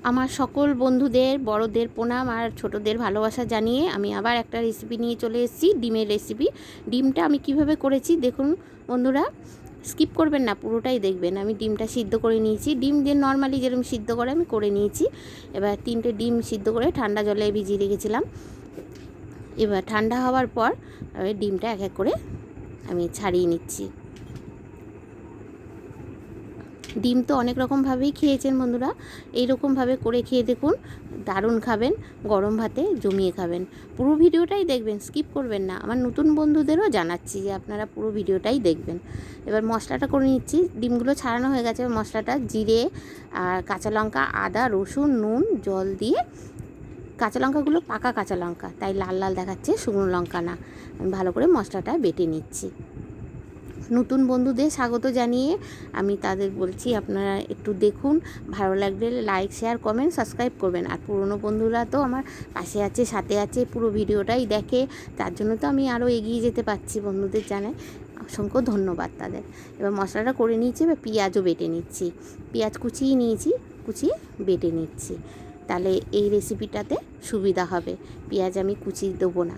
আমার সকল বন্ধুদের বড়দের প্রণাম আর ছোটদের ভালোবাসা জানিয়ে আমি আবার একটা রেসিপি নিয়ে চলে এসেছি, ডিমের রেসিপি। ডিমটা আমি কিভাবে করেছি দেখুন বন্ধুরা, স্কিপ করবেন না, পুরোটাই দেখবেন। আমি ডিমটা সিদ্ধ করে নিয়েছি, ডিম দিয়ে নর্মালি যেরকম সিদ্ধ করে আমি করে নিয়েছি। এবার 3টে ডিম সিদ্ধ করে ঠান্ডা জলে ভিজিয়ে রেখেছিলাম। এবার ঠান্ডা হওয়ার পর ডিমটা এক এক করে আমি ছাড়িয়ে নিচ্ছি। ডিম তো অনেক রকমভাবেই খেয়েছেন বন্ধুরা, এইরকমভাবে করে খেয়ে দেখুন, দারুণ খাবেন, গরম ভাতে জমিয়ে খাবেন। পুরো ভিডিওটাই দেখবেন, স্কিপ করবেন না। আমার নতুন বন্ধুদেরও জানাচ্ছি যে আপনারা পুরো ভিডিওটাই দেখবেন। এবার মশলাটা করে নিচ্ছি, ডিমগুলো ছাড়ানো হয়ে গেছে। মশলাটা জিরে আর কাঁচা লঙ্কা, আদা, রসুন, নুন, জল দিয়ে, কাঁচা লঙ্কাগুলো পাকা কাঁচা লঙ্কা, তাই লাল লাল দেখাচ্ছে, শুকনো লঙ্কা না। আমি ভালো করে মশলাটা বেটে নিচ্ছি। নতুন বন্ধুদের স্বাগত জানিয়ে আমি তাদের বলছি আপনারা একটু দেখুন, ভালো লাগলে লাইক, শেয়ার, কমেন্ট, সাবস্ক্রাইব করবেন। আর পুরনো বন্ধুরা তো আমার পাশে আছে, সাথে আছে, পুরো ভিডিওটাই দেখে, তার জন্য তো আমি আরও এগিয়ে যেতে পারছি। বন্ধুদের জানাই অসংখ্য ধন্যবাদ তাদের। এবার মশলাটা করে নিয়েছি, এবার পেঁয়াজও বেটে নিচ্ছি। পেঁয়াজ কুচিয়ে নিয়েছি, কুচিয়ে বেটে নিচ্ছি, তাহলে এই রেসিপিটাতে সুবিধা হবে। পেঁয়াজ আমি কুচিয়ে দেবো না,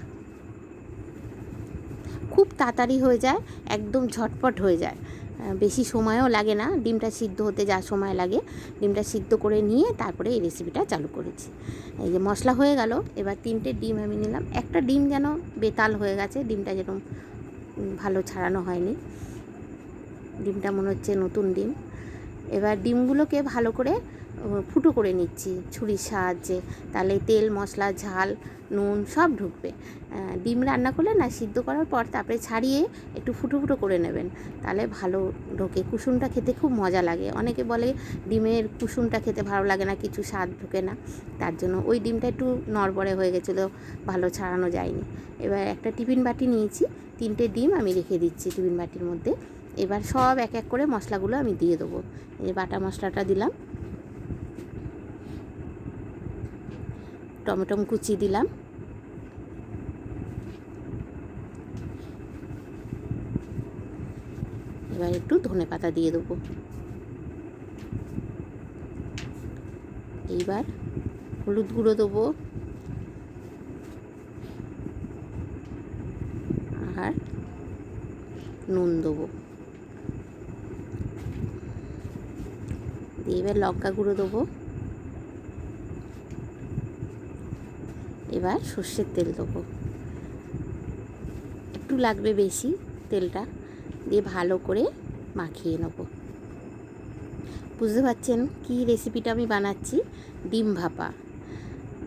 খুব তাড়াতাড়ি হয়ে যায়, একদম ঝটপট হয়ে যায়, বেশি সময়ও লাগে না। ডিমটা সিদ্ধ হতে যা সময় লাগে, ডিমটা সিদ্ধ করে নিয়ে তারপরে এই রেসিপিটা চালু করেছি। এই যে মশলা হয়ে গেল, এবার 3টে ডিম আমি নিলাম। একটা ডিম যেন বেতাল হয়ে গেছে, ডিমটা যেরকম ভালো ছাড়ানো হয়নি, ডিমটা মনে হচ্ছে নতুন ডিম। এবার ডিমগুলোকে ভালো করে ফুটো করে নিচ্ছি ছুরির সাহায্যে, তাহলে তেল, মশলা, ঝাল, নুন সব ঢুকবে। ডিম রান্না করলে না, সিদ্ধ করার পর তারপরে ছাড়িয়ে একটু ফুটো ফুটো করে নেবেন, তাহলে ভালো ঢোকে। কুসুমটা খেতে খুব মজা লাগে। অনেকে বলে ডিমের কুসুমটা খেতে ভালো লাগে না, কিছু স্বাদ ঢোকে না, তার জন্য ওই ডিমটা একটু নড়বড়ে হয়ে গেছিলো, ভালো ছাড়ানো যায়নি। এবার একটা টিফিন বাটি নিয়েছি, 3টে ডিম আমি রেখে দিচ্ছি টিফিন বাটির মধ্যে। এবার সব এক এক করে মশলাগুলো আমি দিয়ে দেবো। এই বাটা মশলাটা দিলাম, টমেটো কুচি দিলাম, এবার একটু ধনে পাতা দিয়ে দেবো। এইবার হলুদ গুঁড়ো দেবো, আর নুন দেবো, দিয়ে এবার লঙ্কা গুঁড়ো দেবো। এবার সর্ষের তেল দেবো, একটু লাগবে বেশি তেলটা, দিয়ে ভালো করে মাখিয়ে নেব। বুঝতে পারছেন কি রেসিপিটা আমি বানাচ্ছি? ডিম ভাপা,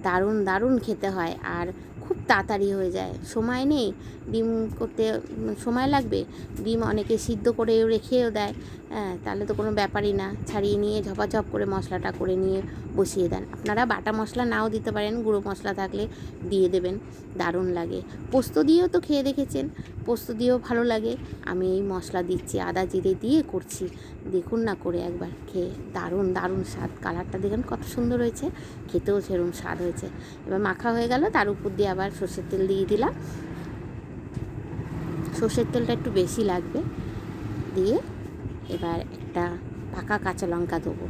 দারুণ দারুণ খেতে হয়, আর খুব তাড়াতাড়ি হয়ে যায়। সময় নেই, ডিম করতে সময় লাগবে, ডিম অনেকে সিদ্ধ করে রেখেও দেয়, তাহলে তো কোনো ব্যাপারই না। ছাড়িয়ে নিয়ে ঝপাঝপ করে মশলাটা করে নিয়ে বসিয়ে দেন। আপনারা বাটা মশলা নাও দিতে পারেন, গুঁড়ো মশলা থাকলে দিয়ে দেবেন, দারুণ লাগে। পোস্ত দিয়েও তো খেয়ে দেখেছেন, পোস্ত দিয়েও ভালো লাগে। আমি এই মশলা দিচ্ছি, আদা জিরে দিয়ে করছি, দেখুন না করে একবার খেয়ে, দারুণ দারুণ স্বাদ। কালারটা দেখুন কত সুন্দর হয়েছে, খেতেও সেরকম স্বাদ হয়েছে। এবার মাখা হয়ে গেল, তার উপর দিয়ে আবার সর্ষের তেল দিয়ে দিলাম। সর্ষের তেলটা একটু বেশি লাগবে, দিয়ে এবার একটা পাকা কাঁচা লঙ্কা দেবো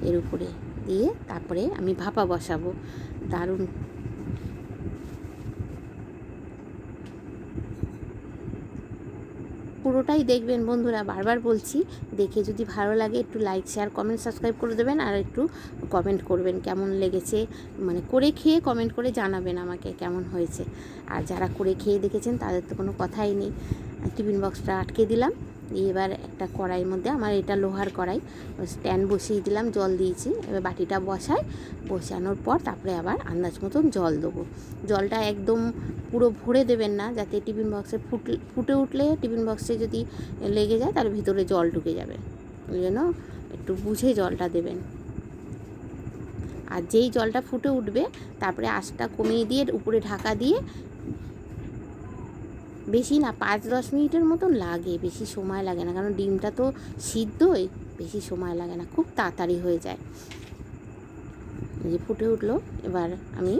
এর উপরে, দিয়ে তারপরে আমি ভাপা বসাবো। দারুণ পুরোটাই দেখবেন বন্ধুরা, বারবার বলছি। দেখে যদি ভালো লাগে একটু লাইক, শেয়ার, কমেন্ট, সাবস্ক্রাইব করে দেবেন, আর একটু কমেন্ট করবেন কেমন লেগেছে, মানে করে খেয়ে কমেন্ট করে জানাবেন আমাকে কেমন হয়েছে। আর যারা করে খেয়ে দেখেছেন তাদের তো কোনো কথাই নেই। টিফিন বক্সটা আটকে দিলাম, দিয়ে এবার একটা কড়াইয়ের মধ্যে, আমার এটা লোহার কড়াই, স্ট্যান্ড বসিয়ে দিলাম, জল দিয়েছি। এবার বাটিটা বসানোর পর তারপরে আবার আন্দাজ মতন জল দেবো। জলটা একদম পুরো ভরে দেবেন না, যাতে টিফিন বক্সে ফুটে উঠলে টিফিন বক্সে যদি লেগে যায় তাহলে ভিতরে জল ঢুকে যাবে, ওই জন্য একটু বুঝে জলটা দেবেন। আর যেই জলটা ফুটে উঠবে তারপরে আঁচটা কমিয়ে দিয়ে উপরে ঢাকা দিয়ে, বেশি না 5-10 মিনিটের মতন লাগে, বেশি সময় লাগে না, কারণ ডিমটা তো সিদ্ধই, বেশি সময় লাগে না, খুব তাড়াতাড়ি হয়ে যায়। এই যে ফুটে উঠলো, এবার আমি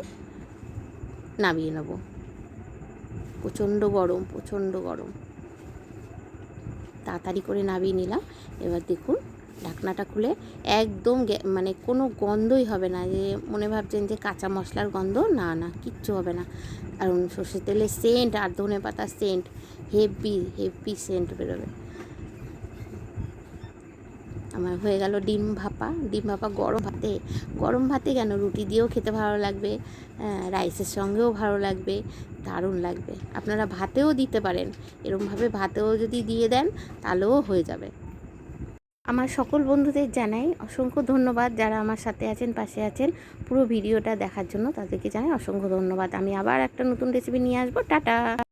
নামিয়ে নেব। প্রচণ্ড গরম, প্রচণ্ড গরম, তাড়াতাড়ি করে নামিয়ে নিলাম। এবার দেখুন ঢাকনাটা খুলে একদম মানে কোনো গন্ধই হবে না, যে মনে ভাবছেন যে কাঁচা মশলার গন্ধ, না না, কিচ্ছু হবে না। আর সর্ষের তেলের সেন্ট আর ধনে পাতার সেন্ট, হেভি হেভি সেন্ট বেরোবে। আমার হয়ে গেল ডিম ভাপা। ডিম ভাপা গরম ভাতে, গরম ভাতে কেন, রুটি দিয়েও খেতে ভালো লাগবে, রাইসের সঙ্গেও ভালো লাগবে, দারুণ লাগবে। আপনারা ভাতেও দিতে পারেন, এরমভাবে ভাতেও যদি দিয়ে দেন তাহলেও হয়ে যাবে। আমার সকল বন্ধুদের জানাই অসংখ্য ধন্যবাদ, যারা আমার সাথে আছেন, পাশে আছেন, পুরো ভিডিওটা দেখার জন্য তাদেরকে জানাই অসংখ্য ধন্যবাদ। আমি আবার একটা নতুন রেসিপি নিয়ে আসবো। টাটা।